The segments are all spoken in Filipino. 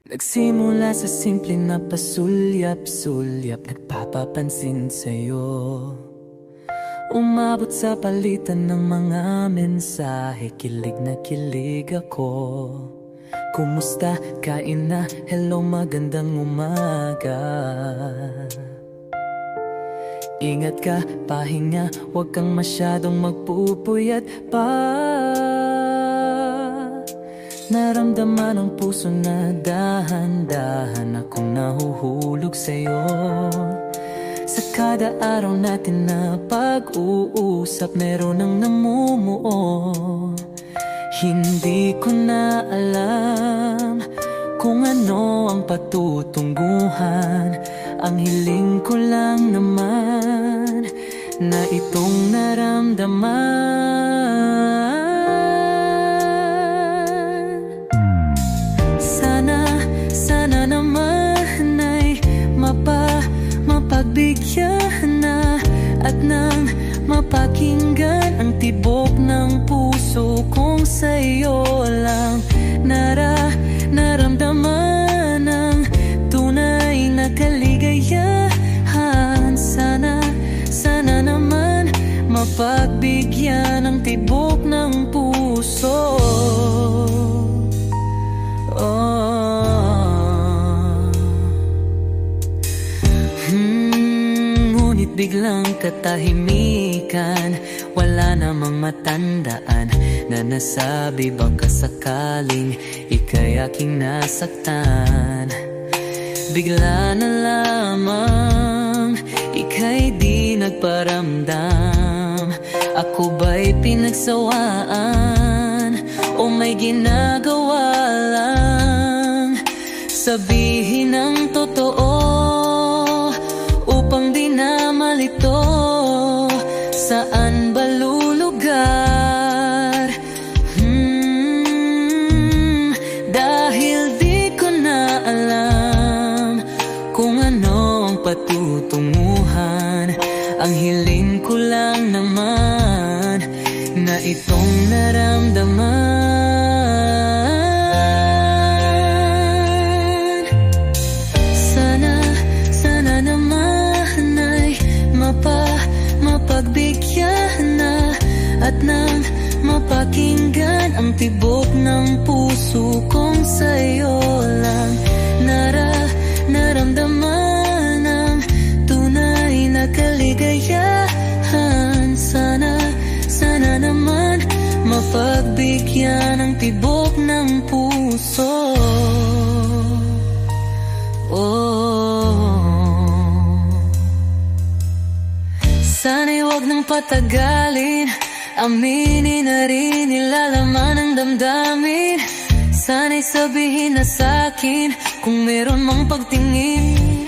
Nagsimula sa simple na pasulyap-sulyap, nagpapapansin sa'yo. Umabot sa palitan ng mga mensahe, kilig na kilig ako. Kumusta? Kain na? Hello, magandang umaga. Ingat ka, pahinga, huwag kang masyadong magpupuyat pa. Naramdaman ang puso na dahan-dahan akong nahuhulog sa'yo. Sa kada araw natin na pag-uusap, meron ang namumuo. Hindi ko na alam kung ano ang patutunguhan. Ang hiling ko lang naman na itong naramdaman. Sana naman ay mapagbigyan na at nang mapakinggan ang tibok ng puso kong sa'yo lang naramdaman ang tunay na kaligayahan. Sana naman mapagbigyan ang tibok ng puso. Ngunit biglang katahimikan, wala namang matandaan na nasabi baka sakaling ika'y aking nasaktan. Bigla na lamang ika'y di nagparamdam. Ako ba'y pinagsawaan o may ginagawa lang? Sabihin ang totoo upang di na malito. Saan ba lulugar? Dahil di ko na alam kung ano ang patutunguhan. Ang hiling ko lang naman na itong naramdaman. Sana naman ay mapagbigyan na at nang mapakinggan ang tibok ng puso kong sa'yo lang naramdaman ang tunay na kaligayahan. Sana naman mapagbigyan ang tibok ng puso. Sana'y huwag nang patagalin, aminin na rin nilalaman ng damdamin. Sana'y sabihin na sa'kin kung meron mang pagtingin.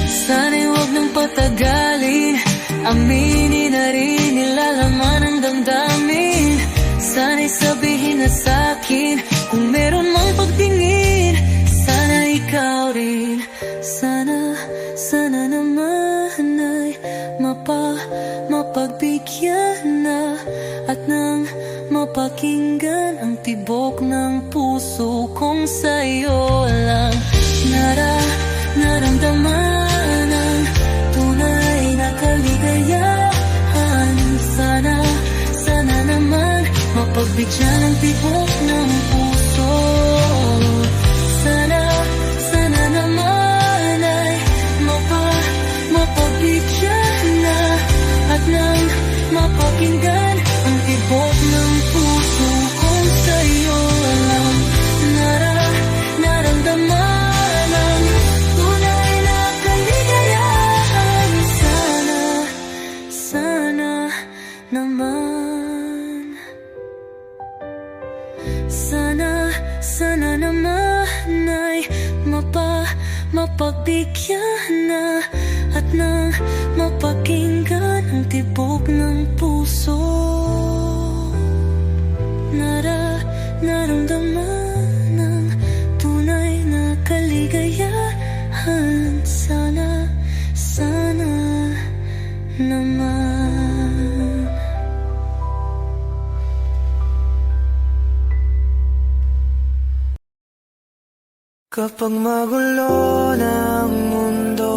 Sana'y huwag nang patagalin, aminin na rin nilalaman ng damdamin. Sana'y sabihin na sa'kin kung meron mang pagtingin. Sana ikaw rin, sana naman ay mapagbigyan na at nang mapakinggan ang tibok ng puso kong sa'yo lang naramdaman ang tunay na kaligayahan. Sana naman mapagbigyan ang tibok ng puso. Sana naman ay mapagbigyan na at nang mapakinggan ang tibok ng puso kong sa'yo lang naramdaman ang tunay na kaligayahan. Sana naman, sana naman ay mapagbigyan na at nang mapakinggan ang tibok ng puso. Naramdaman ang tunay na kaligayahan. Sana naman. Kapag magulo ng mundo,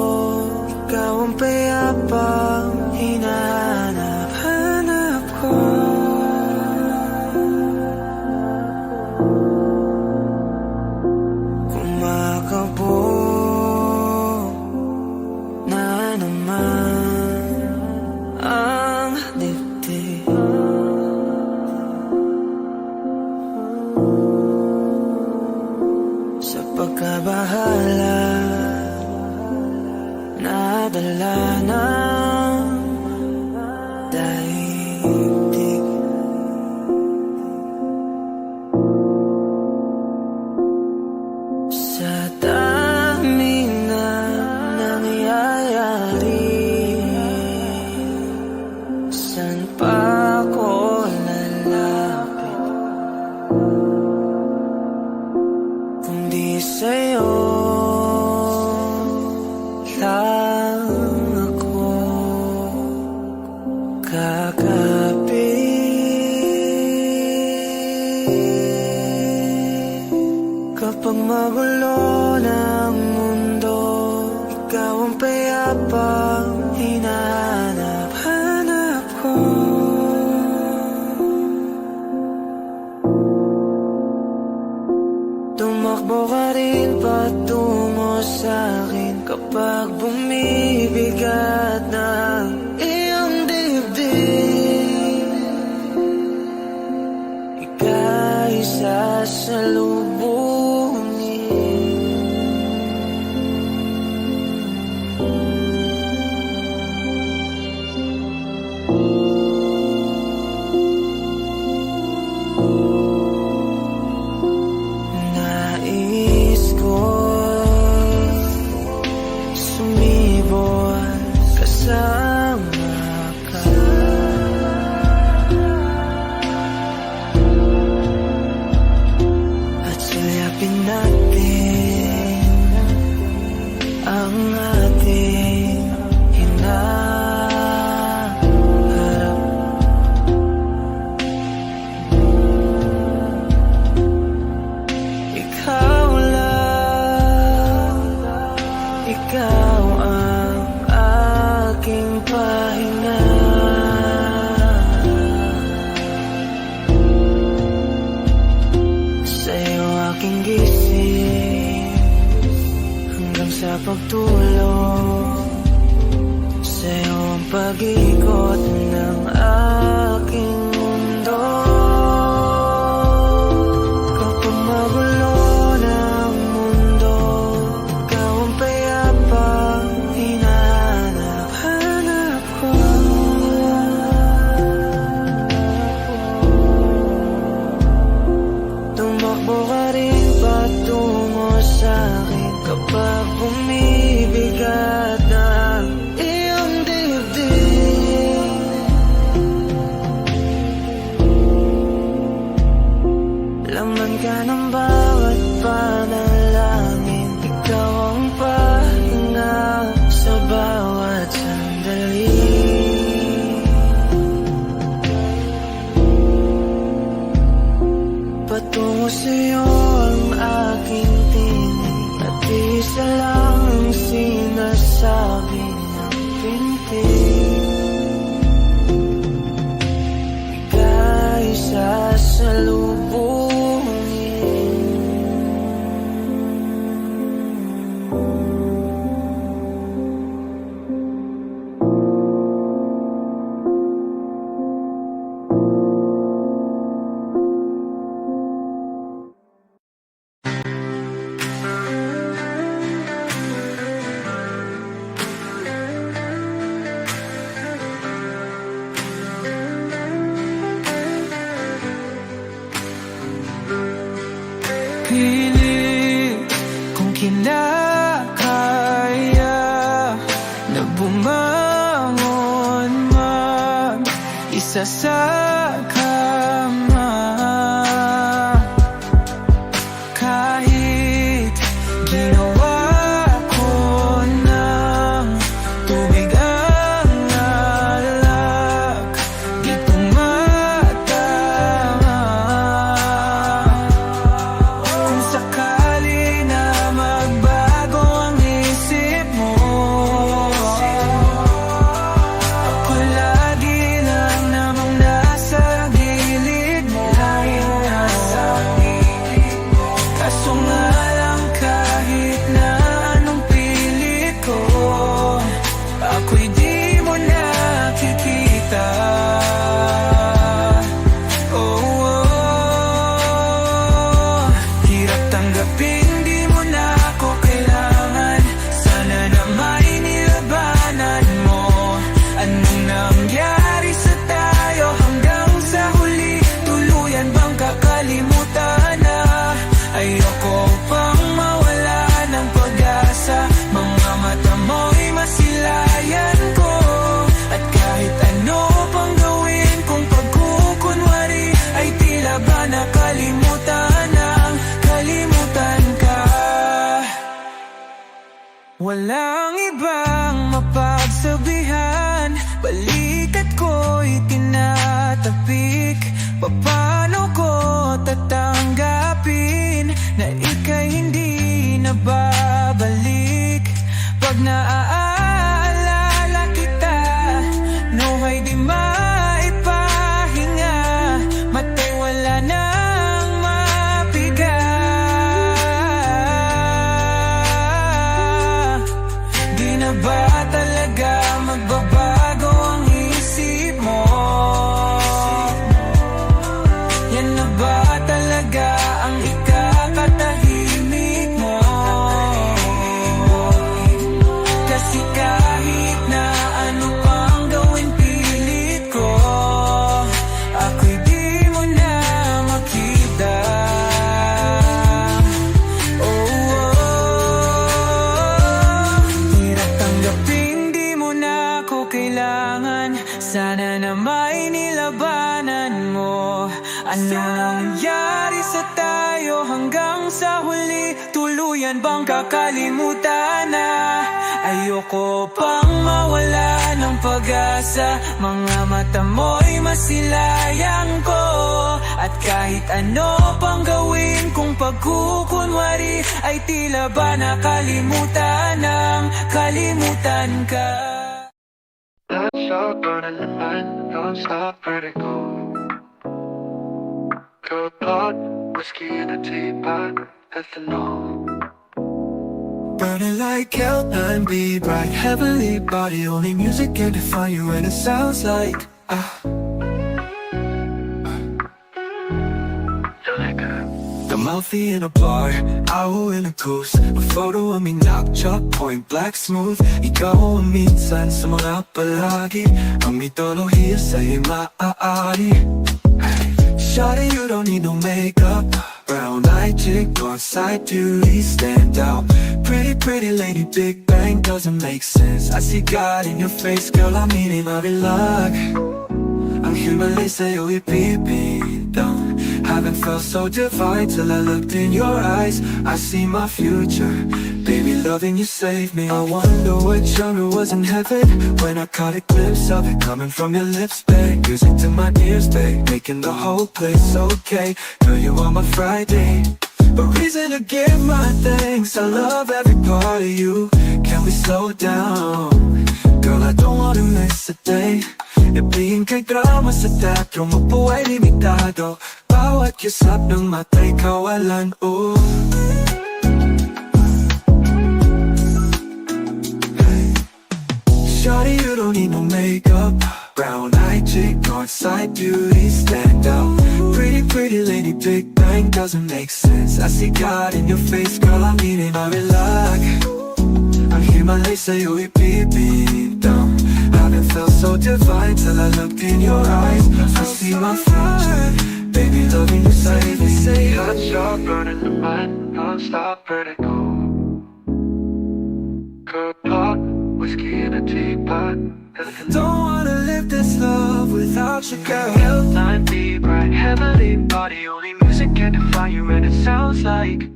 ikaw ang payapang hinahanap-hanap ko. Kumakabog na naman ang dibdib. Sa pagkabahala, nadala ng daigdig. Sa dami na nangyayari, saan pa ako lalapit kundi sa'yo lang ako kakapit. Kapag magulo ng mundo, ikaw ang payapang hinahanap-hanap ko. Tumakbo ka rin patungo sa'kin kapag bumibigat ng iyong dibdib. Ika'y sasalubungin. Nais ko sumibol kasama ka. At sulyapin natin ang ating hinaharap. Ikaw lang, ikaw ang aking pahinga. Sa'yo aking gising hanggang sa pagtulog. Sa'yo ang pag-ikot ng aking mundo. Kapag magulo ng mundo, ikaw ang payapang hinahanap-hanap ko. Tumakbo ka rin patungo sa'kin kapag bumibigat ng iyong dibdib. Laman ka ng bawat panalangin, ikaw ang pahinga sa bawat sandali. Patungo sa'yo ang aking tinig, at isa lang ang sinasabi ng pintig. Ika'y sasalubungin. Pilit kung kinakaya na bumangon mag-isa sa kama. Kahit ginawa ko ng tubig ang alak, di tumatama. Kung sakali na nga lang kahit na anong pilit ko, ako'y di mo nakikita. Hirap tanggapin, di mo na ako kailangan. Sana na may nilabanan mo. Anong nangyari sa tayo hanggang sa huli? Tuluyan bang kakalimutan na? Ayoko pang mawala ng pag-asa. Mga mata mo'y masilayan ko. At kahit ano pang gawin kung pagkukunwari, ay tila ba nakalimutan ang kalimutan ka. Walang ibang mapagsabihan, balikat ko'y tinatapik. Paano ko tatanggapin na ika'y hindi na babalik? Pag naaalala kita, nuhay di maipahinga. Mata'y wala nang mapiga. Di na ba talaga magbabago ang isip mo? Yan na ba talaga ang ikakatahimik mo? Kasi kahit na ano pang gawin pilit ko, ako'y di mo na makita. Hirap tanggapin, di mo na ako kailangan. Sana na may nilabanan mo. Ano nangyari sa tayo hanggang sa huli? Tuluyan bang kakalimutan na? Ayoko pang mawala ng pag-asa. Mga mata mo'y masilayan ko. At kahit ano pang gawin kung pagkukunwari, ay tila ba nakalimutan ng kalimutan ka. Let's start burning the night, don't stop vertigo. Good blood, whiskey in a teapot, ethanol. Burning like L9B, bright heavenly body. Only music can define you, and it sounds like the mouthy in a bar, owl in a goose. A photo of me knock chalk point black smooth. Ikaw ang minsan sa mga palagi, ang mitolohiya sa'yo'y maaari. Shawty, you don't need no makeup. Brown eyed chick, north side beauty, stand out. Pretty, pretty lady, Big Bang doesn't make sense. I see God in your face, girl, I'm eating my luck. Ang himalay sa'yo'y pipindang. Haven't felt so divine till I looked in your eyes. I see my future, baby, loving you saved me. I wonder what genre was in heaven when I caught a glimpse of it coming from your lips, babe. Music to my ears, babe, making the whole place okay. Girl, you are my Friday, a reason to give my thanks. I love every part of you. Can we slow down? Girl, I don't wanna miss a day. Ibigin kay drama sa teatro, mabuhay limitado. Bawat kisap ng mata'y kawalan, oh. Shawty, you don't need no makeup. Brown eyed chick, north side beauty, stand out. Pretty, pretty lady, Big Bang doesn't make sense. I see God in your face, girl, I'm eating my luck. Ang himalay sa'yo'y pipindang. Haven't felt so divine till I looked in your eyes. I see my future, baby, loving you, save me, say Hot shot burning the mind, non-stop vertigo. Good blood, whiskey in a teapot, ethanol. don't wanna live this love without you, girl. L9B, bright heavenly body. Only music can define you, and it sounds like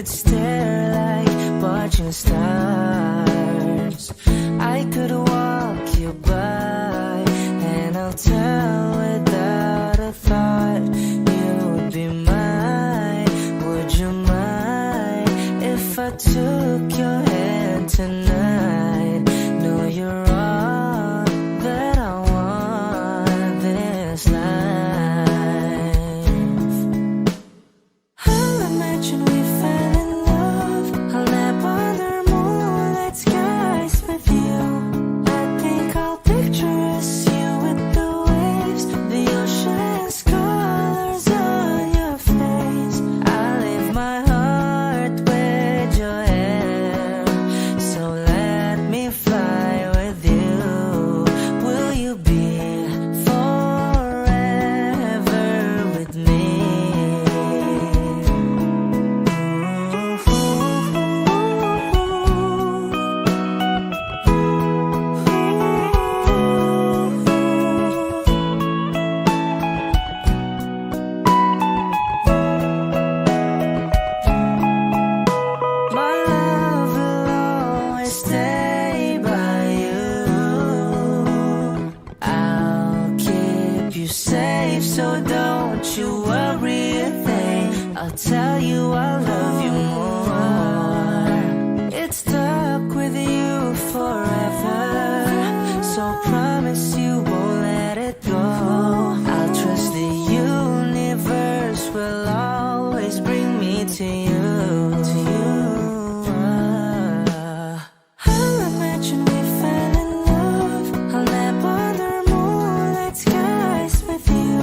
could stare like watching stars. I could walk you by, and I'll tell without a thought you would be mine. Would you mind if I took your hand tonight? No, you're all that I want this life. I'll imagine we fell in love. I'll nap under moonlit skies with you. I think I'll picture us, you with the waves, the ocean's colors on your face. I leave my heart with your hair, so let me fly with you. Will you be forever with me? My love will always stay by you. I'll keep you safe, so don't you worry a thing. I'll tell you I love you more. It's stuck with you forever, so promise you won't let it go. I'll trust the universe will always bring me to you. I'll imagine we fell in love. I'll nap under moonlit skies with you.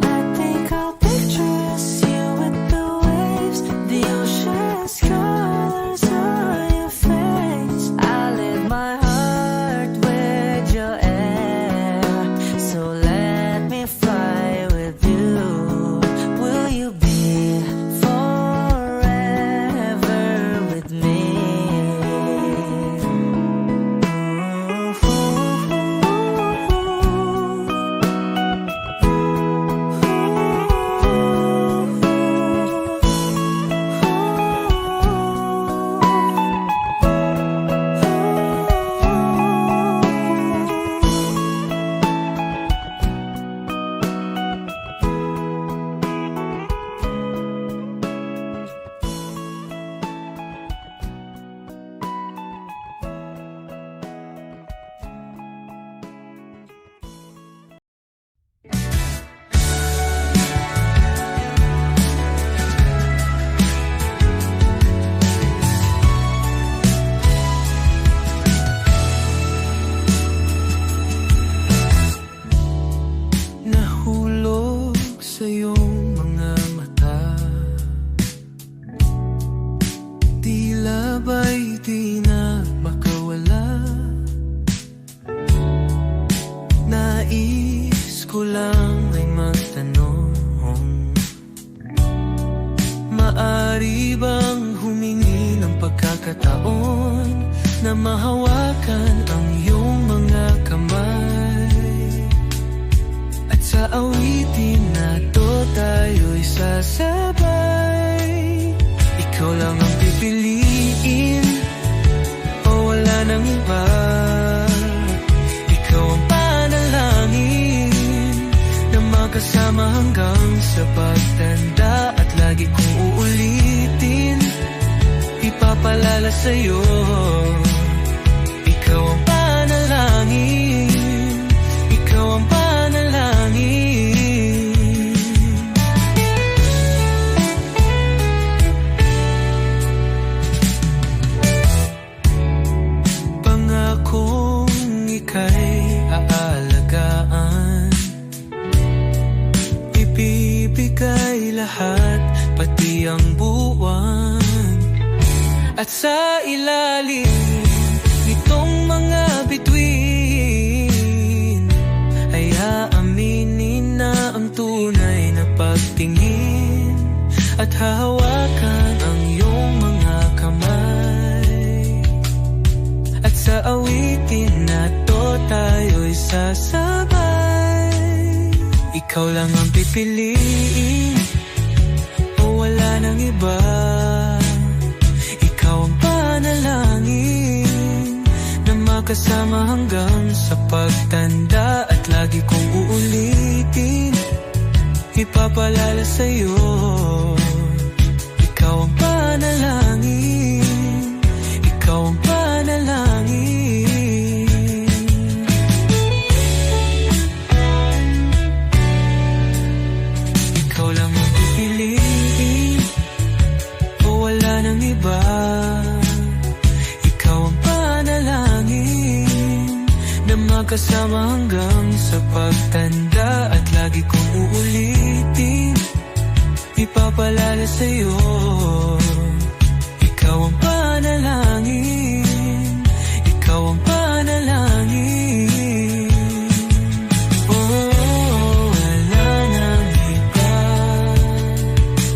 I think I'll picture us, you with the waves, the ocean's colors on your face. I live my heart with your air, so let me fly with you. Will you be forever with me? Nahulog sa iyong mga mata, tila ba'y di na makawala. Nais ko lang ay magtanong, maari bang humingi ng pagkakataon na mahawakan ang iyong mga kamay? At sa awitin na to tayo'y sasabay. Ikaw lang ang pipiliin, o wala nang iba. Ikaw ang panalangin na magkasama hanggang sa pagtanda. At lagi kong uulitin, ipapalala sa'yo. Ikaw ang panalangin, ikaw ang panalangin. Pangakong ika'y aalagaan, ibibigay lahat, pati ang buwan. At sa ilalim nitong mga bituin ay aaminin na ang tunay na pagtingin, at hahawakan ang iyong mga kamay. At sa awitin na to tayo'y sasabay. Ikaw lang ang pipiliin, o wala nang iba. makasama hanggang sa pagtanda. At lagi kong uulitin, ipapalala sa'yo, ikaw ang panalangin, ikaw ang panalangin. Ikaw lang ang pipiliin, o wala nang iba. Ikaw ang panalangin, na makasama hanggang sa pagtanda. At lagi kong uulitin, ipapalala sa'yo, ikaw ang panalangin, ikaw ang panalangin. Oh, wala nang iba,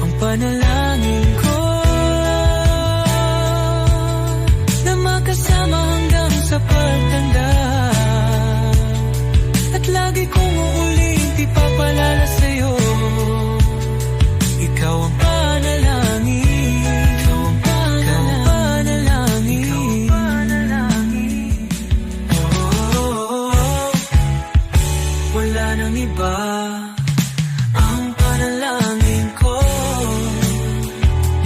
ang panalangin ko, na makasama hanggang sa pagtanda. At lagi kong uulit, ipapalala sa'yo, ikaw ang panalangin, ikaw ang panalangin, ikaw ang panalangin. Oh, wala nang iba, ang panalangin ko,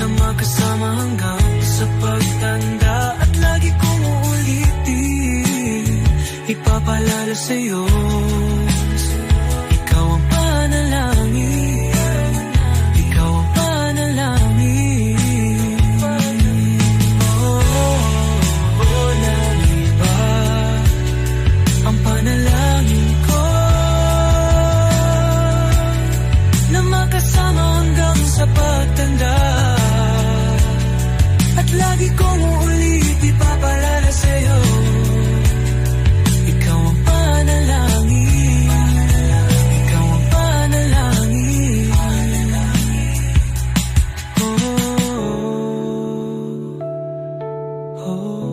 na makasama hanggang sa pagtanda. At lagi kong uulitin, ipapalala sa'yo, ikaw ang panalangin, ikaw ang panalangin. Oh, walang iba, ang panalangin ko, na makasama hanggang sa pagtanda. At lagi kong uulit, ipapalala sa'yo, ikaw ang panalangin, ikaw ang panalangin. Oh, oh.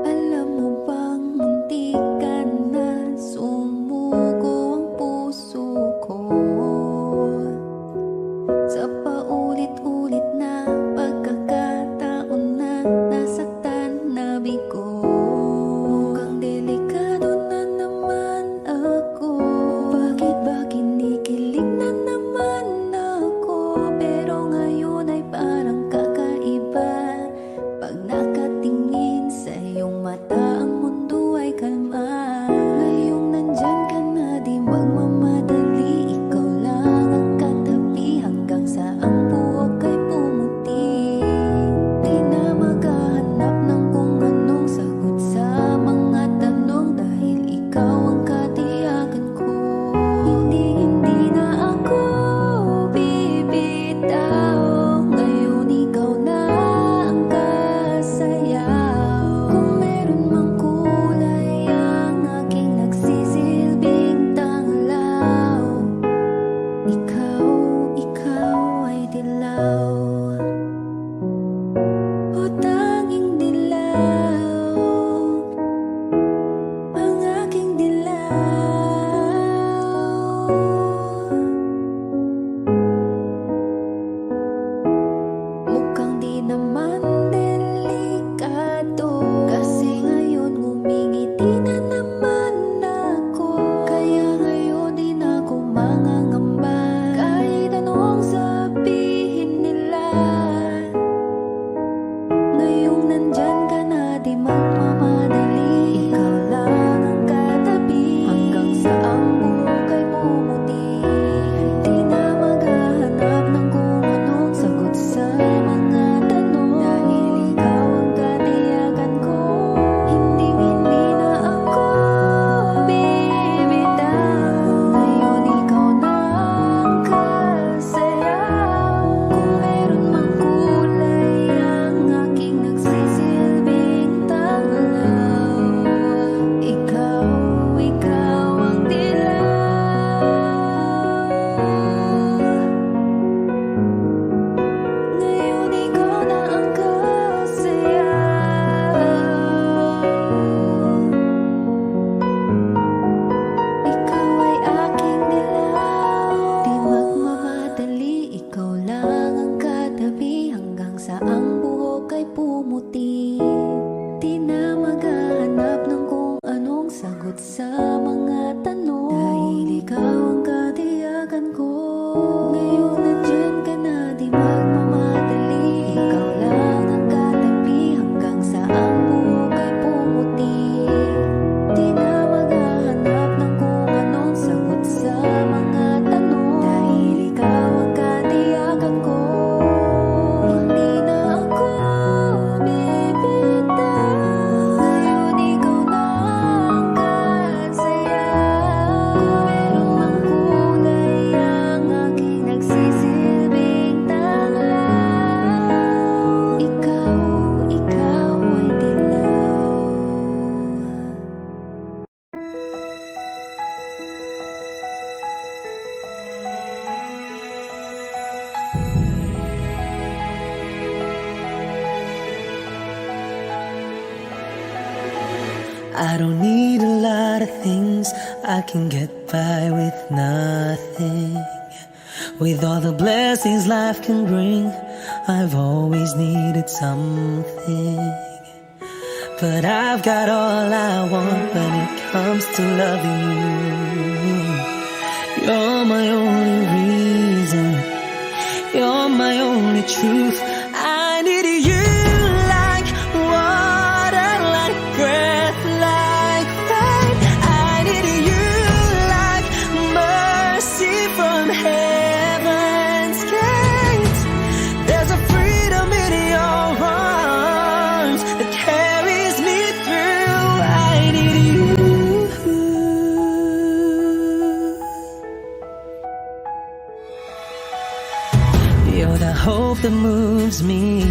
Alam mo bang muntik ka na sumuko ang puso ko, sa paulit-ulit na pagkakataon na nasaktan na bigo. Mukhang delikado na naman ako, bakit ba kinikilig na naman ako? Pero ngayon ay parang kakaiba, pag nakatingin sa iyong mata, ang mundo ay kalma. Ngayong nandyan ka na, di magmamadali, ikaw lang ang katabi hanggang sa I don't need a lot of things, I can get by with nothing. With all the blessings life can bring, I've always needed something. But I've got all I want when it comes to loving you. You're my only reason, you're my only truth. I need you like water, like breath, like rain. I need you like mercy from heaven's gates. There's a freedom in your arms that carries me through. I need you. You're the hope that moves me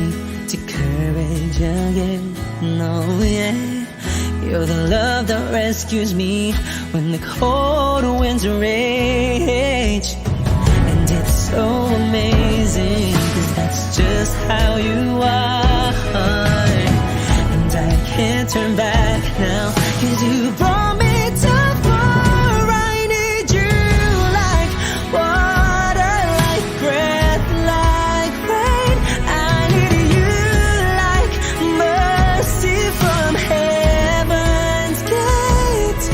to courage again. No, yeah. You're the love that rescues me when the cold winds rage. And it's so amazing, 'cause that's just how you are. And I can't turn back now, 'cause you brought me too far. I need you like water, like breath, like rain. I need you like mercy from heaven's gate.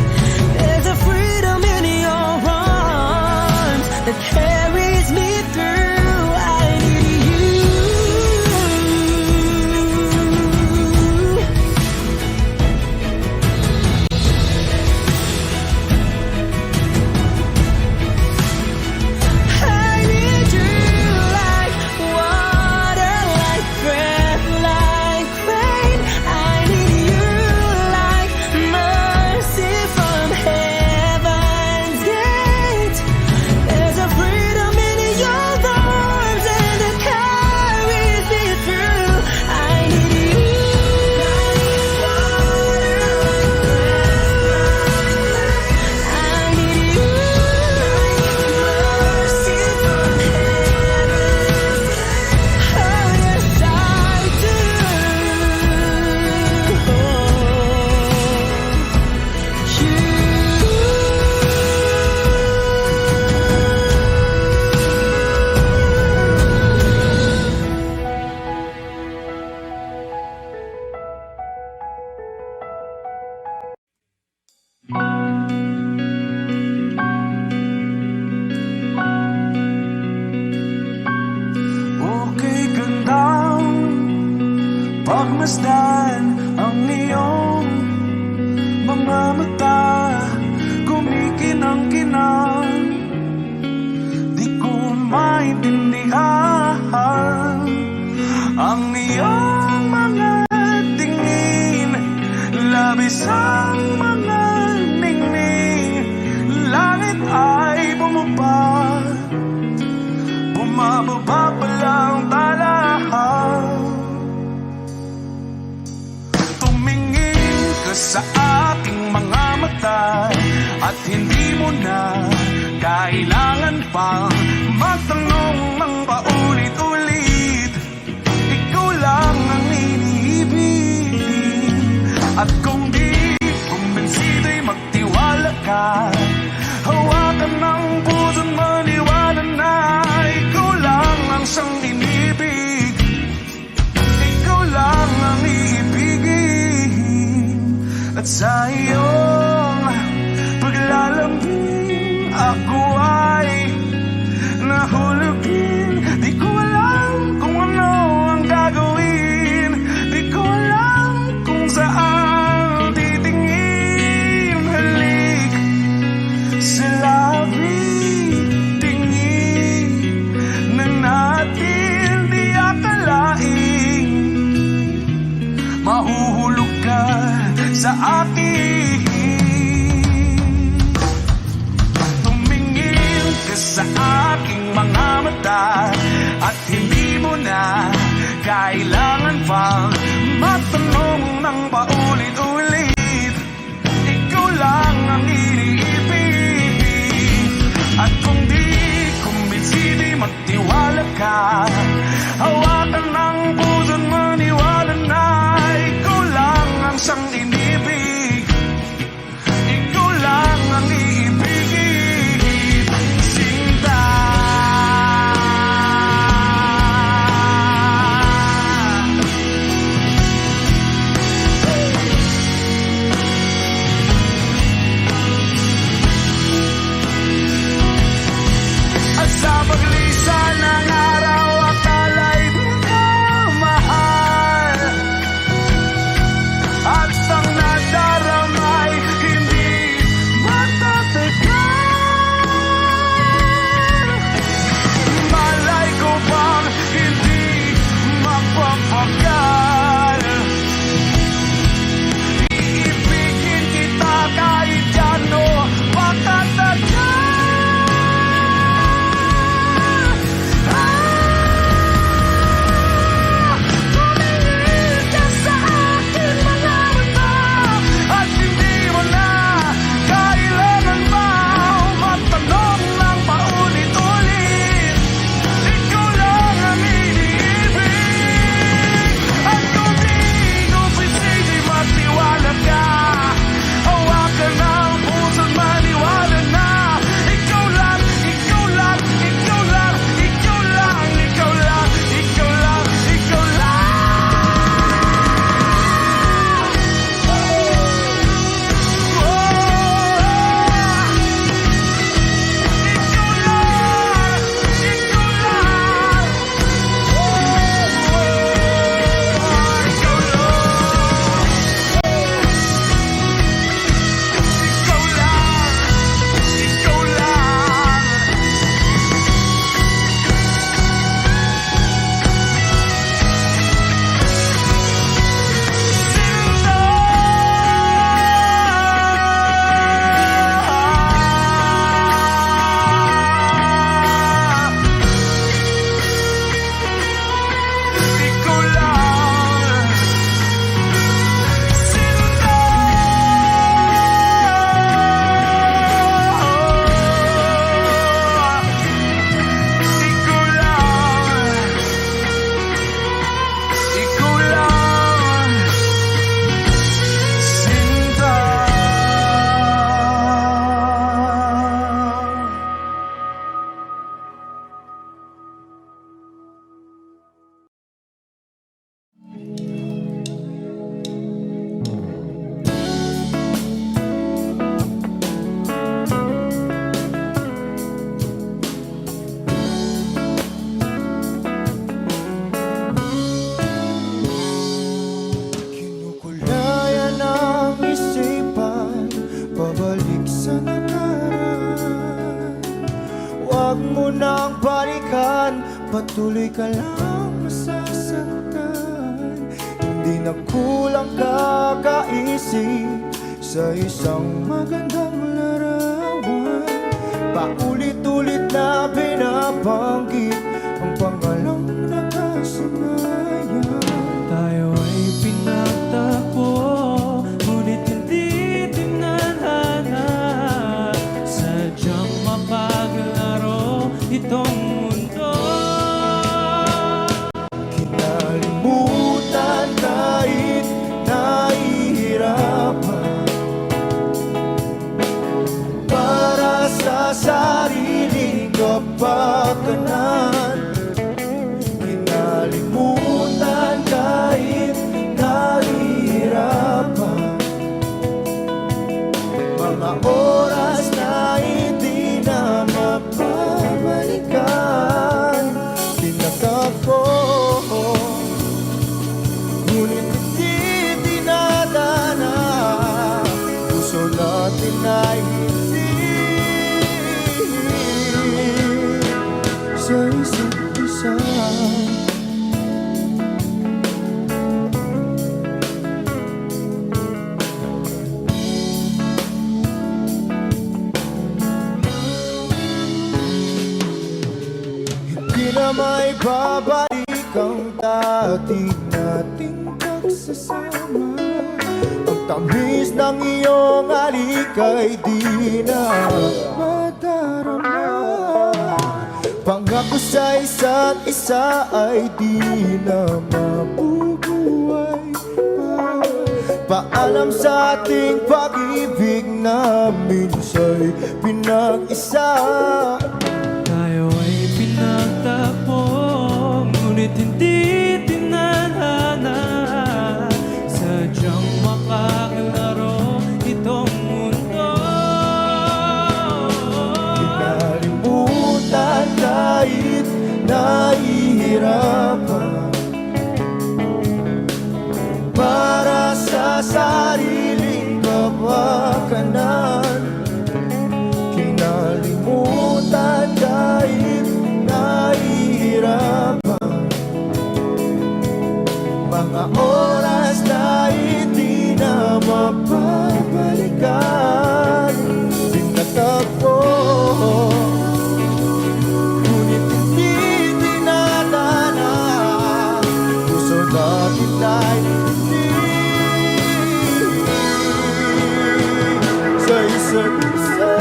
There's a freedom in your arms that carries me through. I need you. I need you like water, like breath, like rain. I need you like mercy from heaven's gate. There's a freedom in your arms and it carries me through. I need you. I need you like mercy from heaven's gate. Oh yes, I do. Okay gandang pagmasdan ang iyong mga mata, kumikinang-kinang. Di ko maintindihan ang iyong mga tingin, labis ang mga ningning. Langit ay bumaba, bumababa pa lang talahaw. Tumingin ka sa aking mga mata, at hindi mo na kailangan pang magtanong ng paulit-ulit. Ikaw lang ang iniibig, at kung di kumbinsido'y magtiwala ka. Hawakan ng puso't maniwala na ikaw lang ang siyang inibig. Ikaw lang ang iibigin, at sa iyong paglalambing ako ay nahulugin. Di ko alam kung ano ang gagawin, di ko alam kung saan titingin. Halik sa labi, tingin na natin di akalain. Mahuhulog ka sa akin. Tumingin ka sa aking mga mata, at hindi mo na kailangan pang matanong ng paulit-ulit. Ikaw lang ang iniibig, at kung di kumbinsido'y magtiwala ka. Hawakan ng puso't maniwala na ikaw lang ang siyang inibig. patuloy ka lang masasaktan. Hindi na kulang kakaisip sa isang magandang larawan. Paulit-ulit na binabanggit ang pangalang nakasanayan. Tayo ay pinagtagpo, ngunit hindi tinadhana. Sadyang mapaglaro itong mundo. Kinalimutan kahit nahihirapan, para sa sariling kapakanan. Kinalimutan kahit nahihirapan, mga oras na hindi na mapabalikan. Pinagtagpo, ngunit hindi dinadana. Puso natin ay hindi sa isa't isa. Hindi na may babalik ang dati nating pagsasama. Ang tamis ng iyong halik ay di na madarama. Pangako sa isa't isa ay di na mabubuhay pa. Paalam sa ating pag-ibig na minsa'y pinag-isa. Tayo ay pinagtagpo, ngunit hindi tinadhana. Sadyang makakalaro itong mundo. Kinalimutan kahit nahihirapan, para sa sariling kapakanan. Kinalimutan kahit nahihirapan, mga oras na hindi na mapabalikan. Pinagtagpo, ngunit hindi dinadana. Puso natin ay hindi sa isa't isa.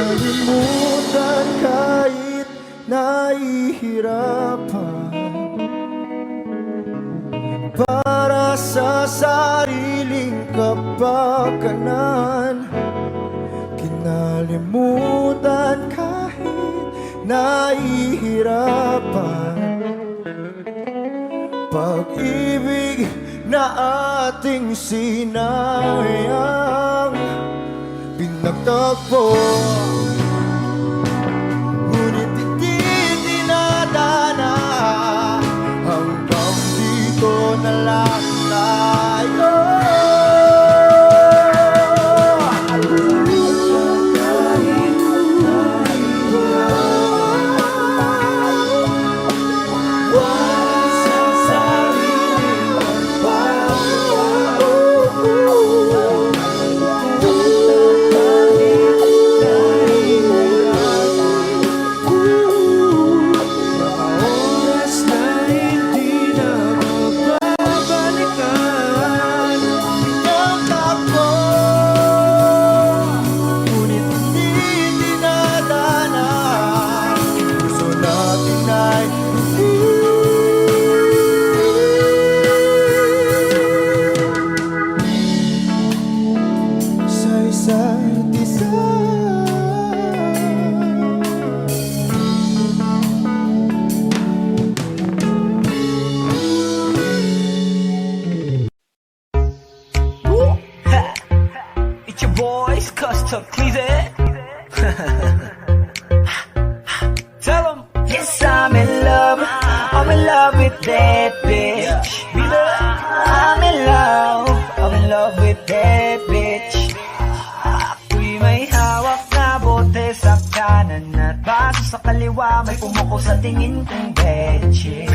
Kinalimutan kahit nahihirapan, para sa sariling kapakanan. Kinalimutan kahit nahihirapan, pag-ibig na ating sinayang. Pinagtagpo, ngunit hindi dinadana. Hanggang dito na lang tayo. So Cleese. Tell 'em. Yes, I'm in love. I'm in love with that bitch. I'm in love. I'm in love with that bitch. Ako'y may hawak na bote sa kanan at baso sa kaliwa, may pumuko sa tingin kong betche.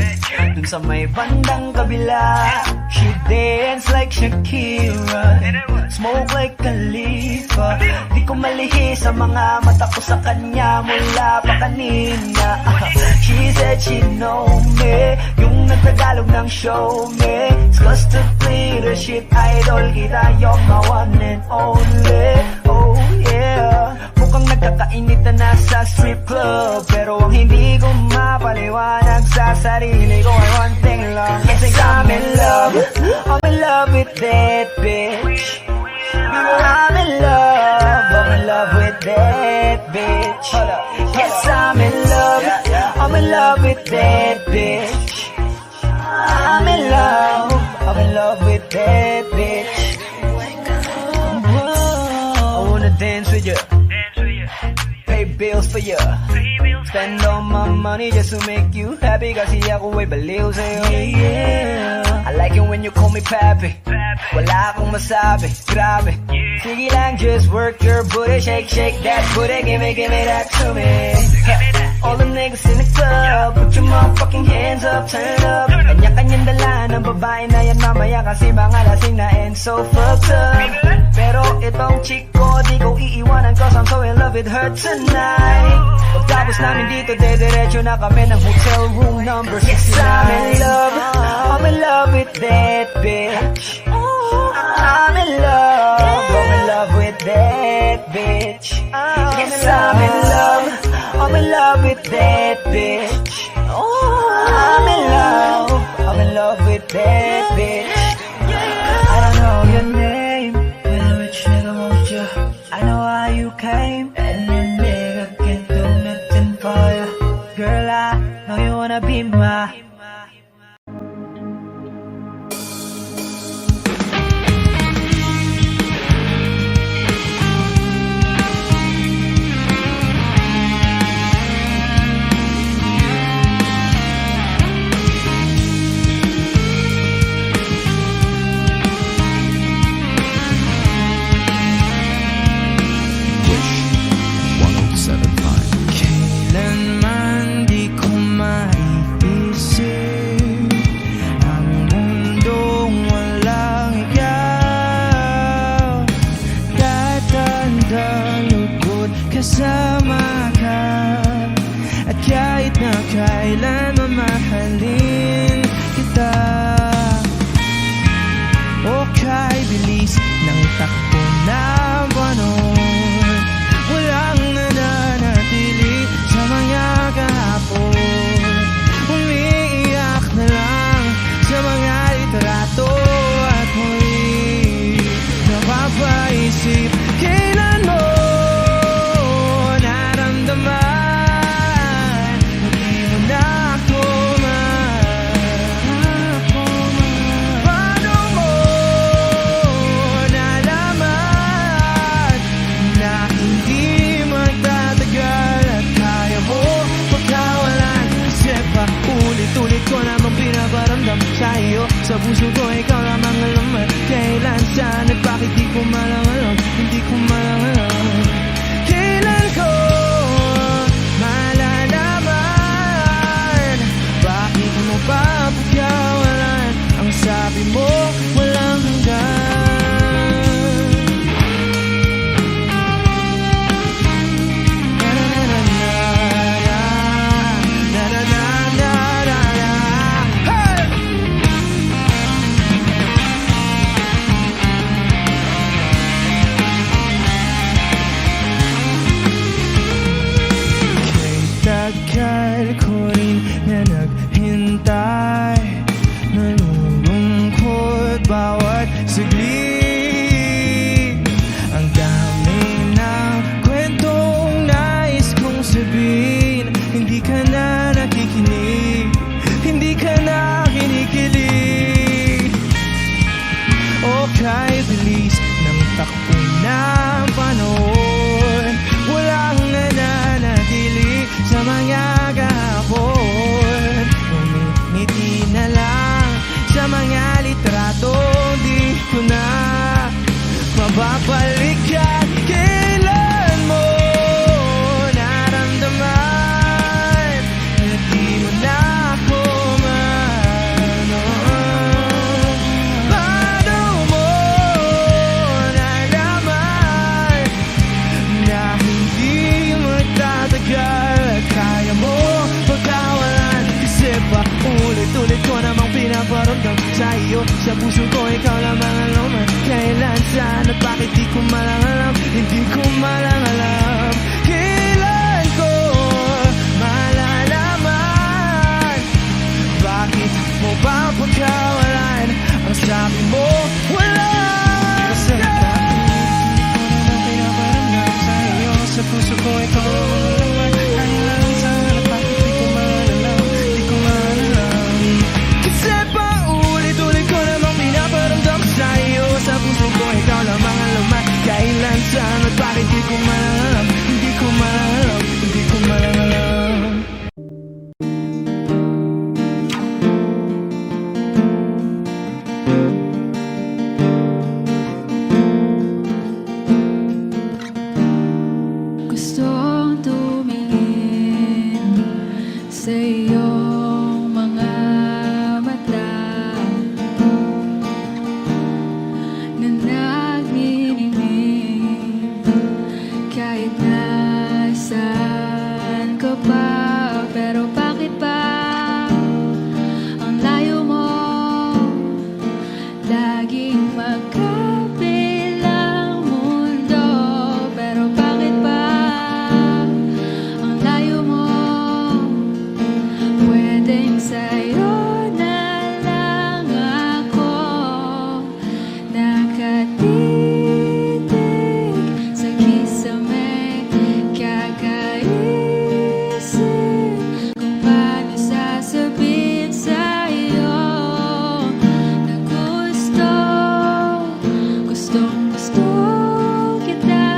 Dun sa may bandang kabila, she dance like Shakira, smoke like Khalifa. Di ko malihi sa mga mata ko sa kanya mula pa kanina. She said she know me, yung nagtagalog ng show me. It's cause to leadership idol kita, you're my one and only. Oh yeah, mukhang nagkakainit na nasa strip club, pero ang hindi ko mapaliwanag sa sarili ko ay one thing lang. Yes, I'm in love. I'm in love with that bitch. I'm in love. I'm in love with that bitch. Yes, I'm in love. I'm in love with that bitch. I'm in love. I'm in love with that bitch. I wanna dance with you, pay bills for you, spend all my money just to make you happy. Kasi ako ay baliw sa'yo. I like it when you call me papi. Wala akong masabi, grabe. Sige lang, just work your booty, shake, shake that booty, give me that to me. All the niggas in the club, put your motherfucking hands up, turn up. Kanya-kanyang dala ng babae na yan mamaya, kasi mga lasing na and so fucked up. Pero itong chick ko, di ko iiwanan, cause I'm so in love with her tonight. Pagtapos namin dito, dediretso na kami ng hotel room number 69. Yes, I'm in love. I'm in love with that bitch. I'm in love. I'm in love with that bitch. Yes, I'm in love. I'm in love with that bitch. I'm in love. I'm in love with that bitch. I don't know your name, but a rich nigga wants you. I know how you came, and your nigga can't do nothing for you. Girl, I know you wanna be my. Kailanman di ko maiisip ang mundong walang ikaw. Tatandang lugod kasama ka, at kahit na kailan mamahalin kita. O kay bilis ng takbo ng panahon, walang nananatili sa mga kahapon. Umiiyak na lang sa mga litrato, at muli napapaisip, kailan mo naramdaman hindi mo na ako paano mo nalaman na hindi magtatagal at kaya mo pagkawalan? Kasi pa ulit-ulit ko namang pinaparamdam sa'yo, sa puso ko ikaw lamang alam at kailan, saan at bakit di ko malang alam, hindi ko malang alam. Kailan ko malalaman, bakit mo pa pagkawalan? Ang sabi mo walang hanggan. Tagal ko rin na naghintay, nalulungkot bawat saglit. Ang dami ng kwentong nais kong sabihin, hindi ka na nakikinig, hindi ka na kinikilig. O kay bilis ng takbo ng panahon, saan at bakit di ko malang alam. Hindi ko malang alam kailan ko malalaman. Bakit mo ba pagkawalan? Ang sabi mo wala. Kasi bakit di ko naman pinaparamdam sa'yo? Sa puso ko ikaw ang laman. Kahit lang saan at bakit di ko malalam. Di ko malalam. Kasi paulit-ulit ko namang pinaparamdam sa'yo. Sa puso ko ikaw lamang ang laman. Kailan saan at bakit di ko malalam. Hindi ko malalam. Hindi ko malalam. Gustong tumingin sa iyong mga mata na nagniningning kahit nasaan ka pa. Pero bakit ba ang layo mo laging magkabilang mundo? Pero bakit ba ang layo mo? Pwedeng sa'yo na lang ako nakatitig sa kisame, kakaisip kung paano sasabihin sa'yo na gustong gusto kita.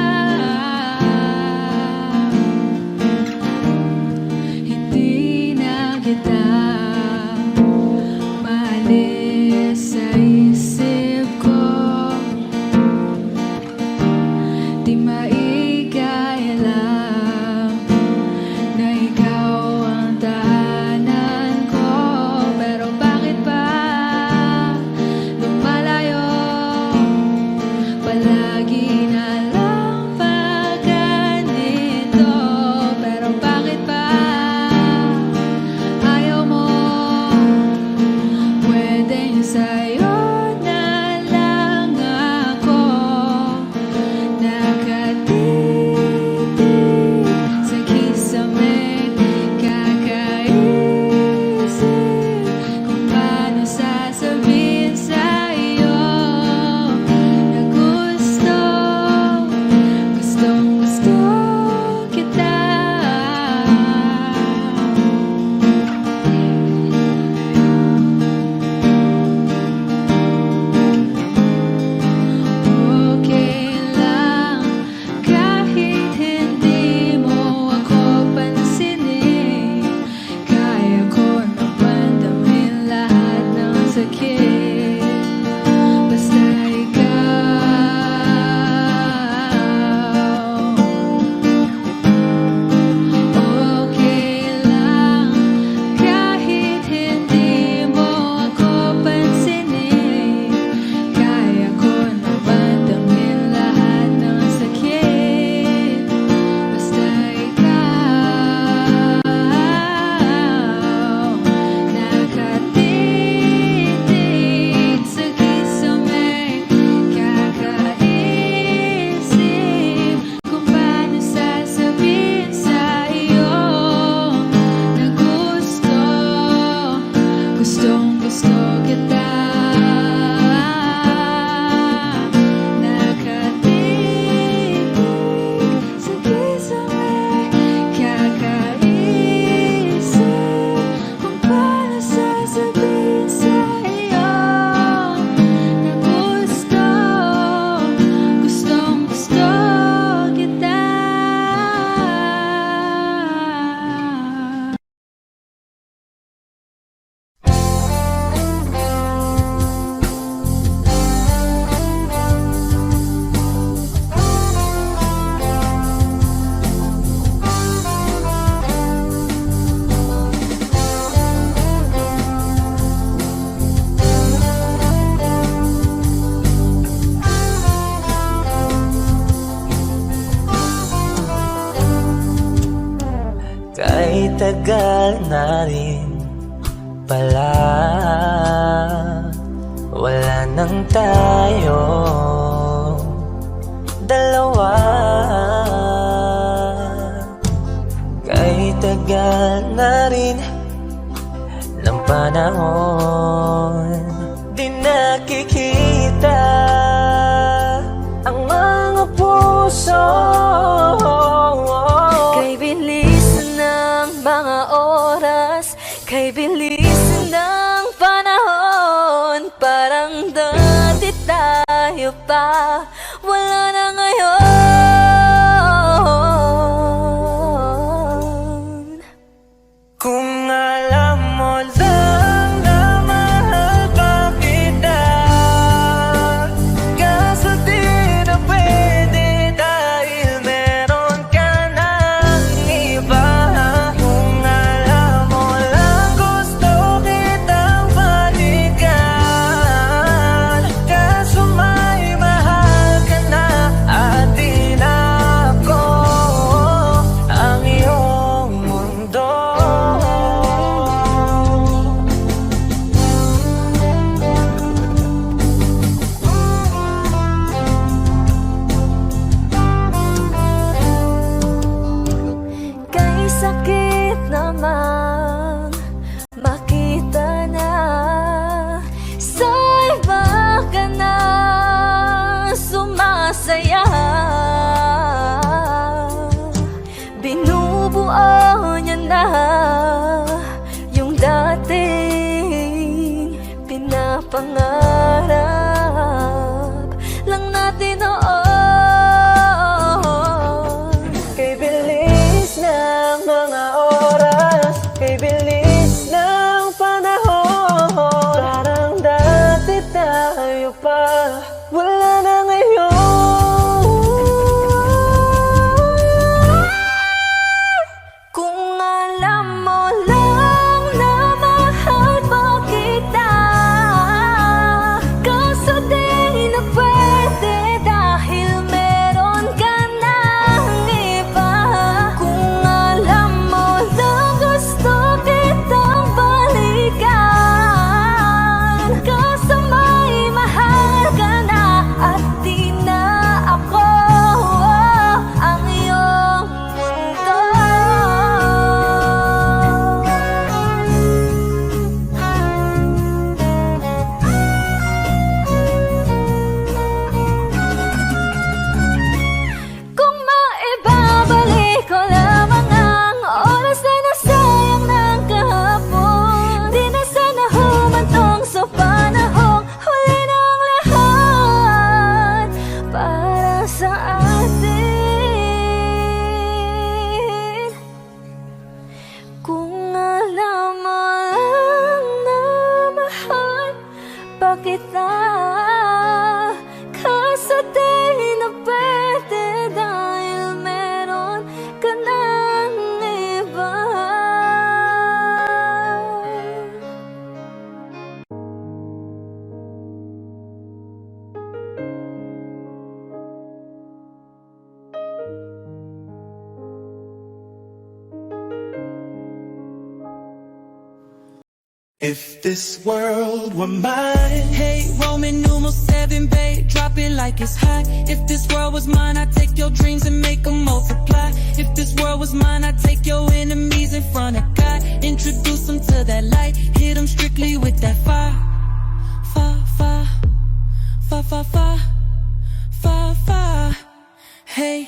Hindi na kita maalis sa isip ko. Di maigaya lang na ikaw ang tahanan ko. Pero bakit ba lumalayo palagi na lang pag ganito? Pero bakit ba ayaw mo? Pwedeng sa'yo na lang ako nakatitig sa kisame, kakaisip kung paano sasabihin sa'yo na gustong gusto kita. Okay lang kahit hindi mo ako pansinin. Kaya ko naman damhin lahat ng sakit. Basta ikaw. Okay lang kahit hindi mo ako pansinin. Kaya ko naman damhin lahat ng sakit. Basta ikaw nakatitig sa kisame, kakaisip kung paano sasabihin sa'yo na gustong gusto kita. Nakatitig sa kisame, kakaisip kung paano sasabihin sa'yo na gustong gusto kita. Kahit tagal na rin pala, wala nang tayo dalawa. Kahit tagal na rin ng panahon, di nakikita ang mga puso. Kay bilis ng mga oras, kay bilis ng panahon, parang dati tayo pa, wala na ngayon. Kung alam mo lang na mahal pa kita, kaso di na pwede dahil meron ka ng iba. Kung alam mo lang gusto kitang balikan, kaso may mahal ka na at di na ako ang iyong mundo. Kay sakit namang makita na sa iba ka na sumasaya. Binubuo niya na yung dating pinapangarap lang natin noon. Kay bilis ng mga oras, kay bilis ng panahon, parang dati tayo pa, wala na ngayon. Kung alam mo lang na mahal pa kita, kaso di na pwede dahil meron ka ng iba. Kung alam mo lang gusto kitang balikan, kaso may mahal ka na at di na ako ang iyong mundo. Kung maibabalik ko lamang ang oras na nasayang ng kahapon, di na sana humantong sa panahong huli ng lahat para sa atin. Kung alam mo lang na mahal pa kita, kaso di na pwede dahil meron ka ng iba. If this world were mine, Hey, Roman numeral 7, babe, drop it like it's hot. If this world was mine, I'd take your dreams and make them multiply. If this world was mine, I'd take your enemies in front of God, introduce them to that light, hit them strictly with that fire. Fire, fire, fire, fire, fire, fire, fire. Hey,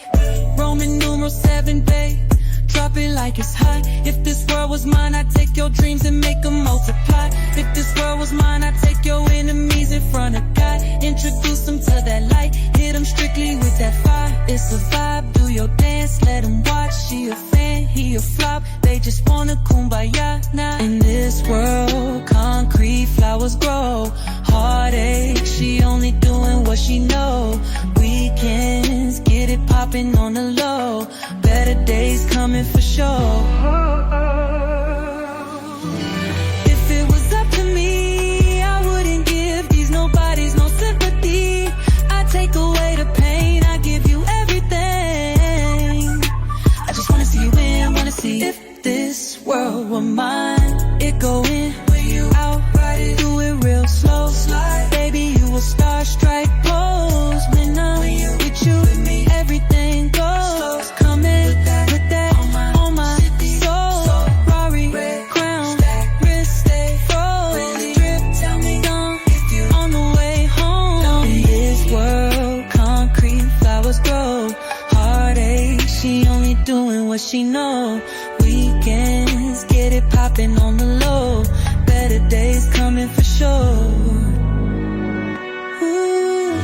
Roman numeral 7, babe, drop it like it's hot. If this world was mine, I'd take your dreams and make them multiply. If this world was mine, I'd take your enemies in front of God, introduce them to that light, hit them strictly with that fire. It's a vibe, do your dance, let them watch. She a fan, he a flop, they just wanna kumbaya now. In this world, concrete flowers grow, heartache, she only doing what she know. Weekends, get it popping on the low, better days coming for sure. If it was up to me, I wouldn't give these nobodies no sympathy. I take away the pain, I give you everything. I just wanna see you win, wanna see if this world were mine. It go in, when you out, ride it, do it real slow. Slide, baby, you a star strike pose when I'm with you. With me, what she know. Weekends, get it poppin' on the low. Better days coming for sure. Ooh,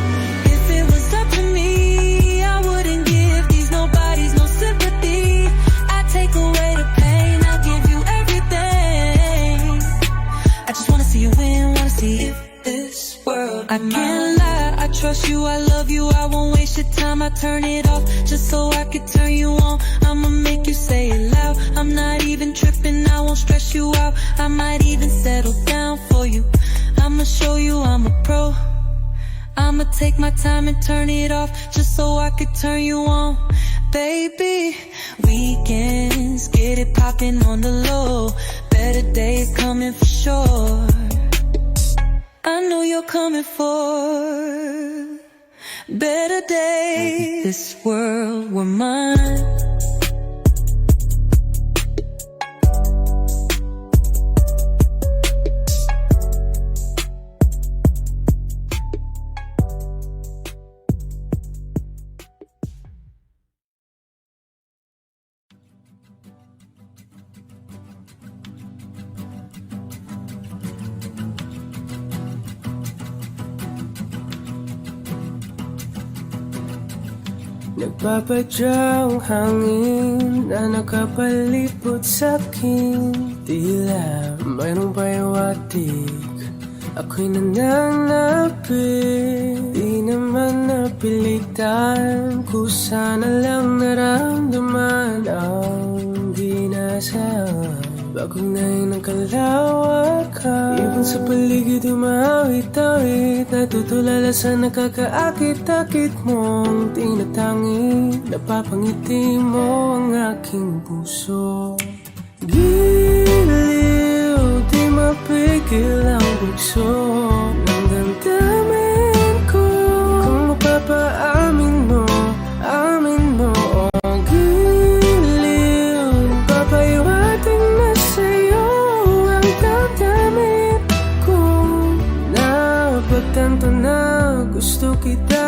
if it was up to me, I wouldn't give these nobodies no sympathy. I take away the pain, I'll give you everything. I just wanna see you win, wanna see if this world. I can't lie, I trust you, I love you, I won't waste your time. I turn it off just so I could turn you on. I'ma make you say it loud. I'm not even tripping, I won't stress you out. I might even settle down for you. I'ma show you I'm a pro. I'ma take my time and turn it off just so I could turn you on. Baby, weekends, get it poppin' on the low. Better days coming for sure. I know you're coming for better days. This world were mine. Nagpapadyang hangin na nakapalipot sa'kin. Tila mayroong payawatig, ako'y nananapit. Di naman napilitan, kusana lang naramdaman ang ginasaan. Bagong ngayon ang kalawakan, ibon sa paligid umawit-awit. Natutulala sa nakakaakit-akit mong tinatangi. Napapangiti mo ang aking puso. Giliw, di mapigil ang bugso ng damdamin ko. Kung mapapaamin mo, amin mo. Oh, giliw, papahiwating na sa'yo ang damdamin ko. Napagtanto na gusto kita.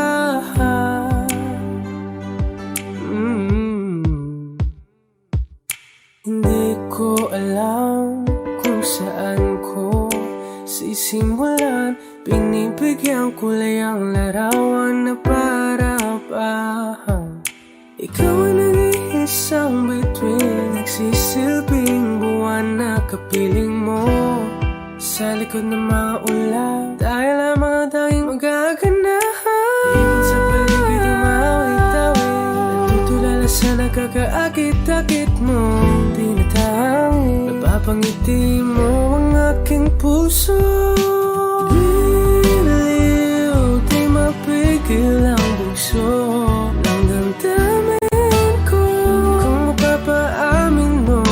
Hindi ko alam kung saan ko sisimulan. Binibigyan kulay ang larawan na para-parahan. Ikaw ang nag-iisang bituin, nagsisilbing buwan na kapiling mo. Sa likod ng mga ulan, tayo lamang ang tanging magaganahan. Ibon sa paligid umawit-awit, natutulala sa nakakaakit-akit mo. Tinatangi, napapangiti mo ang aking puso. Giliw, di mapigil ang bugso ng damdamin ko. Kung mapapaamin mo,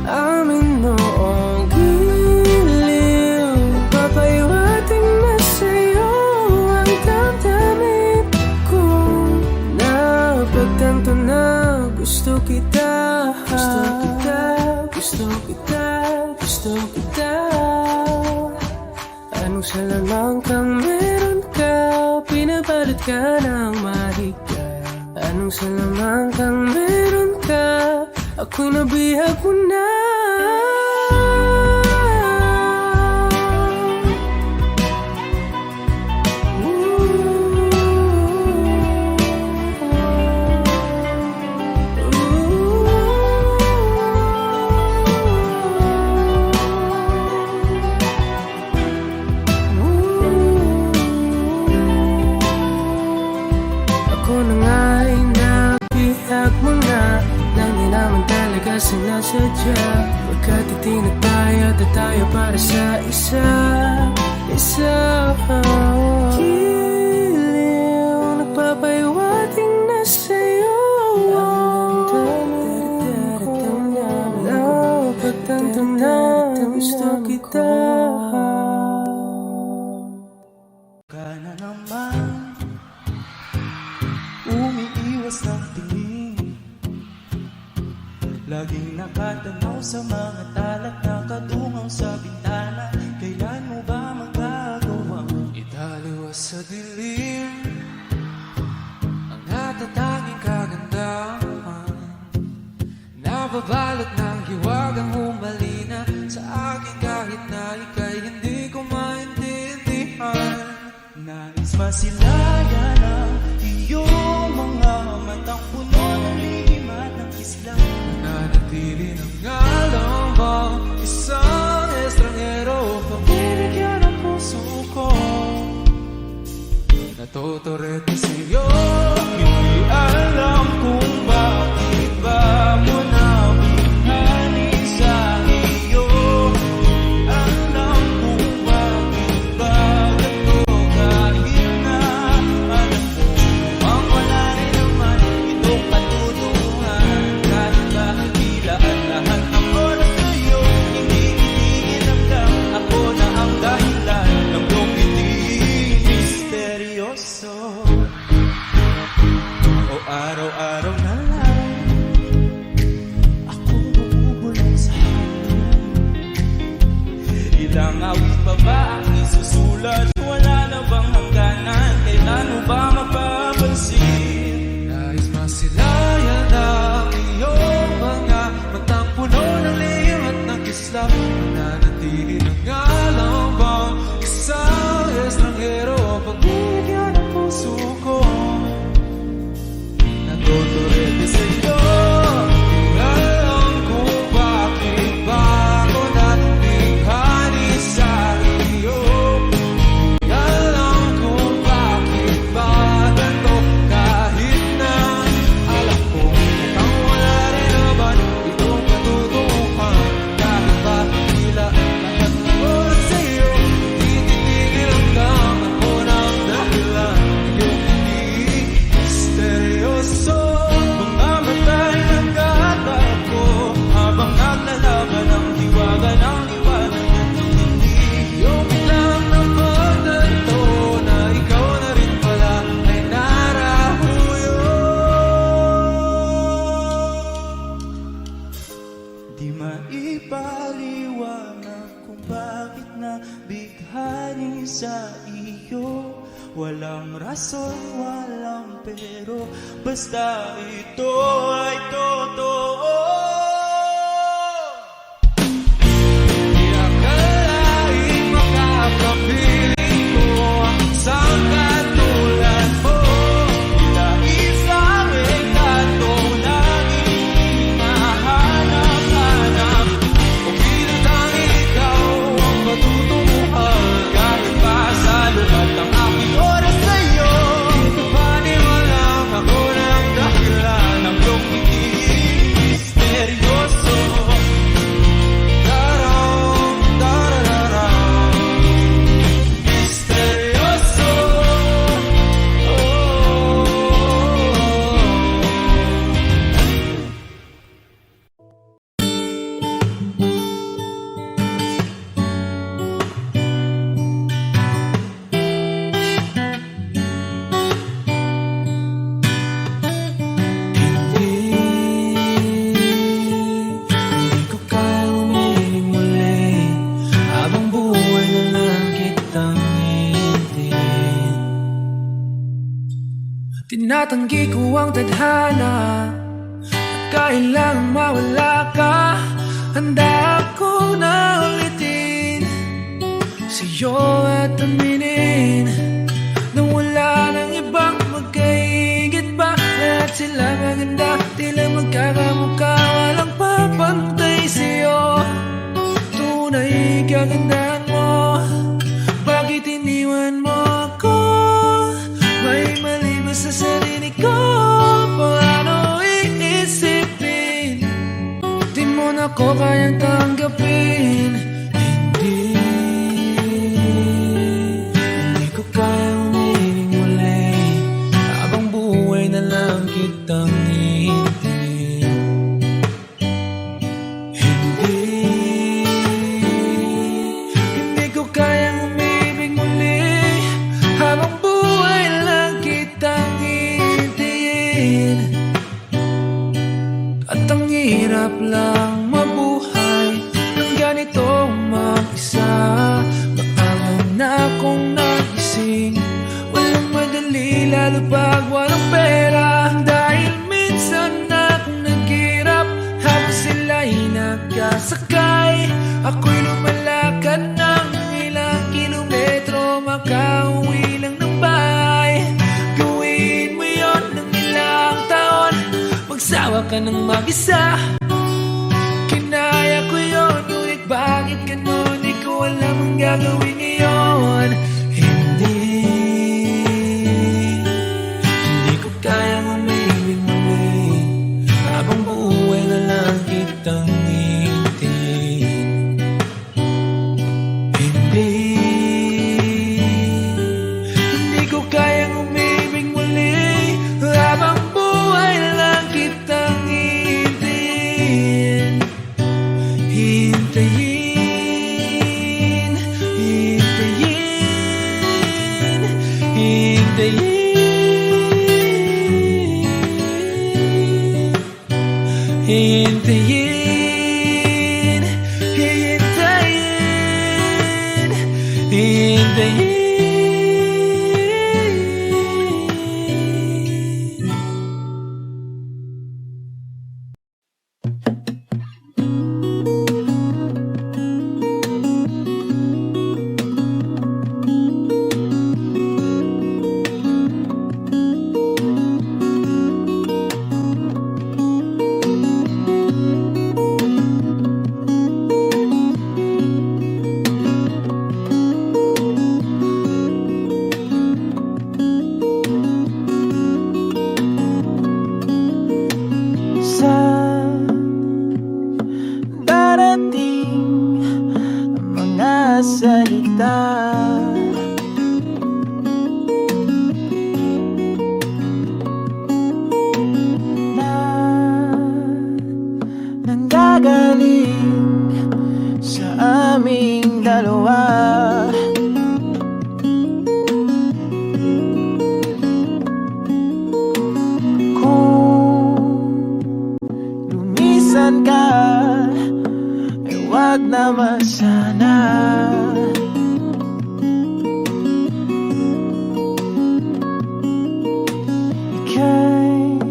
amin mo. Oh, giliw, papahiwating na sa'yo ang damdamin ko. Napagtanto na gusto kita. Gusto kita, gusto kita, gusto kita. Anong salamang kang meron ka, pinabalot ka ng mahika. Anong salamang kang meron ka, ako'y nabihag mo na. Ako na nga'y nabihag mo na, nang di naman talaga sinasadya. Magkatitinag tayo at tayo para sa isa. Giliw, nagpapahiwating na sa'yo ang damdamin ko. Napagtanto na gusto kita. Ka na naman, umiiwas ng tingin. Laging nakatanaw sa mga talat na katungaw sa bintana. Kailan mo ba magagawang italiwas sa dilim ang natatanging kagandahan masilayan ang iyong mga matang puno ng lihim at ng kislang. Nananatili ng ngalang bang isang estranghero, Binigyan ang puso ko, natuturete sa'yo. hindi alam kung bakit ba mo nabihani sa iyo. Alam kung bakit ba ganito, kahit na alam ko ang wala rin naman itong katutuhan. Kahit ba tila at lahat ng oras sa'yo, hindi titigil hanggang ako na ang dahilan ng iyong piling misteryoso. O araw-araw na lang akong bubulong sa'yo. Ilang awit pa ba ang isusulat? Wala na bang hangganan? Kailan mo ba mapapansin? Nais masilayan ang iyong mga matang puno ng lihim at ng kislap. Nananatili ng ngalang bang isang estranghero, pagbibigyan ng puso ko, natuturete sa'yo. Di alam kung bakit ba ako nabihani sa iyo. Di alam kung bakit ba ganito, kahit na alam kong ang wala rin naman itong katutuhan. Kahit ba tila lahat ng oras sa'yo, di titigil hanggang ako ng dahilan ng iyong hindi misteryoso. Mamamatay ng katak ko habang naglalaban ang hiwaga ng liwanag at hindi yung biglang napatanto na ikaw na rin pala ay narahuyo. Di maipaliwanag kung bakit nabighani sa iyo. Walang rason, walang pero, basta ito ay totoo. Di akalaing makapapiling ko ang isang katulad mo. Tila isang ekatong laging hinahanap-hanap. O pinatangin ikaw ang patutunguhan, kahit pa sa lubat ng aking oras sa'yo. Paniwalang ako ng dahilan ng iyong pagiging misteryoso. Darang, darararang, misteryoso. Hindi ko kaya umiling muli, habang buhay na lang kitang hihintayin. Tinatanggi ko ang tadhana at kailangang mawala ka. Handa ako na ulitin sa'yo at aminin na wala nang ibang magkaigit pa. Lahat sila maganda, tila magkakamukha, walang papantay sa'yo. Tunay kagandahan mo, bakit iniwan mo ako? May mali ba sa sarili ko? Paano iisipin? Di mo na ko kayang tanggapin. Hindi ko kaya umiling muli, habang buhay na lang kitang hihintayin. Hindi ko kayang umibig muli, habang buhay lang kitang hihintayin. At ang hirap lang mabuhay ng ganito mag-isa. Maaga na akong nagising, walang madali lalo pag walang pera. Dahil minsan akong naghirap habang sila'y nagkasakay. Ako'y lumalakad ng ilang kilometro, makauwi lang ng bahay. ka ng mag-isa. Kinaya ko yun, ngunit bakit ganon? Di ko alam ang gagawin ngayon. Hindi ko kayang umibig muli, habang buhay na lang kitang hintayin. Hindi ko kayang umibig muli, habang buhay na lang kitang hintayin. Hintayin, hintayin, hintayin. Darating ang mga salita na nanggagaling sa aming dalawa. Lumisan ka, ay wag naman sana. Ika'y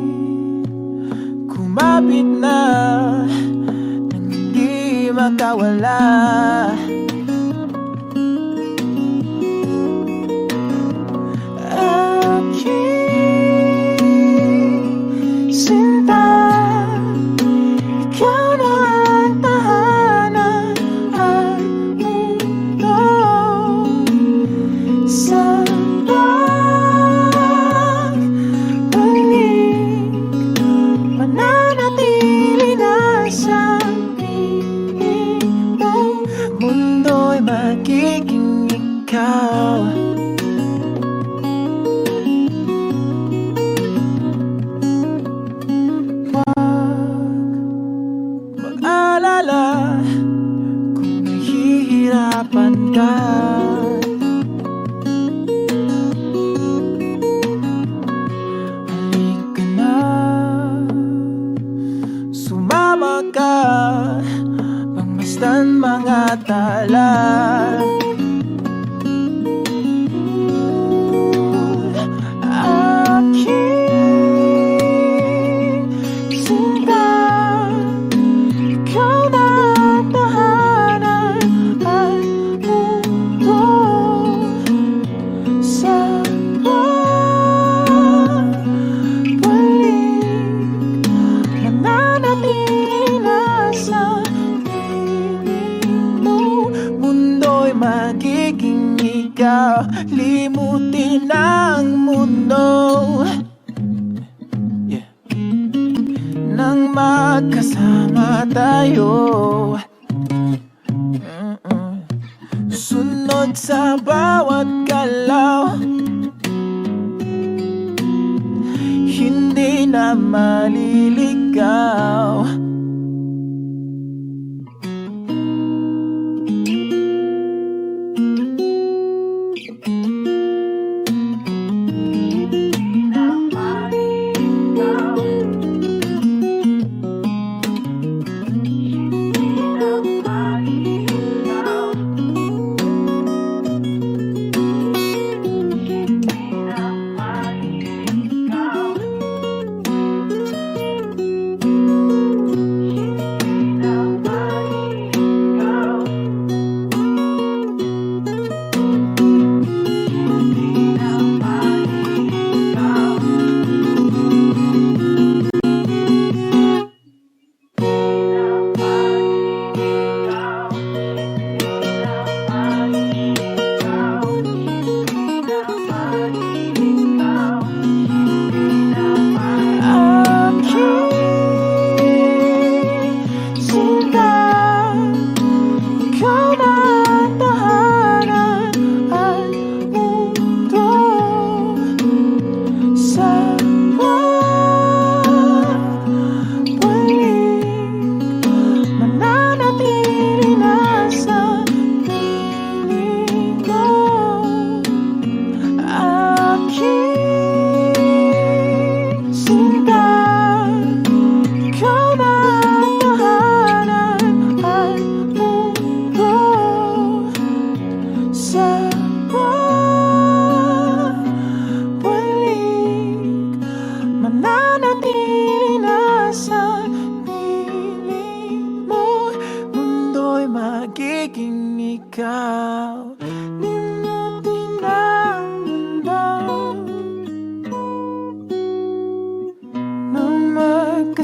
kumapit na nang hindi makawala. Aking sinta, ikaw na ang tahanan at mundo. Sa pagbalik, mananatili na sa piling mo. Mundo'y magiging ikaw. Mag-alala kung nahihirapan ka. Halika na, sumama ka, pangmasdan mga tala. Aking sinta, ikaw na ang tahanan at mundo. Sa pagbalik, mananatili na sa piling mo. Mundo'y magiging ikaw, limutin ang mundo. Nang magkasama tayo, sunod sa bawat galaw, hindi na maliligaw.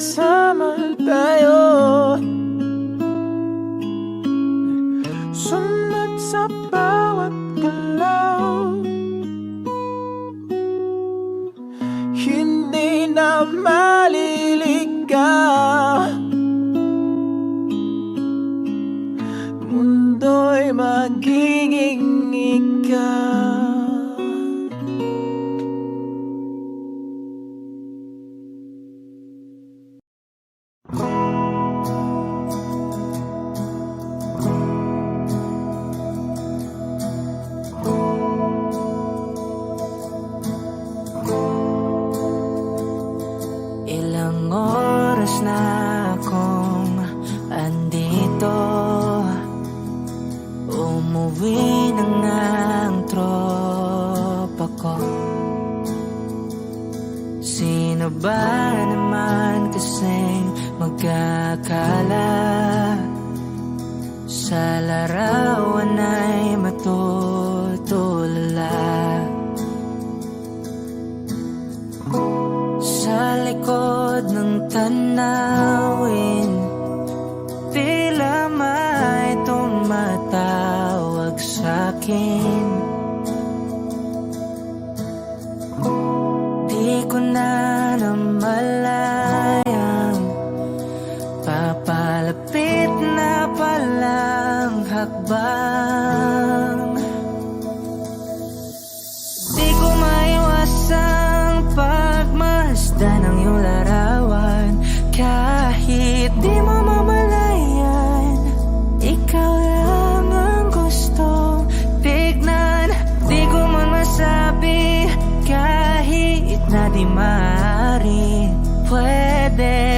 magkasama tayo. Sunod sa bawat galaw, hindi na maliligaw. Mundo'y magiging ikaw. Ilang oras na akong andito, umuwi na nga ang tropa ko. Sino ba naman kasing magkakala sa larawan ay matutulala? Sa likod ng tanawin, tila may tumatawag sa'kin. Di ko na namalayang papalapit na palang hakbang. Di ko maiwasang pagmasdan ng iyong larawan. Kahit di mo mamalayan, ikaw lang ang gustong tignan. Di ko man masabi kahit na di maaari, pwede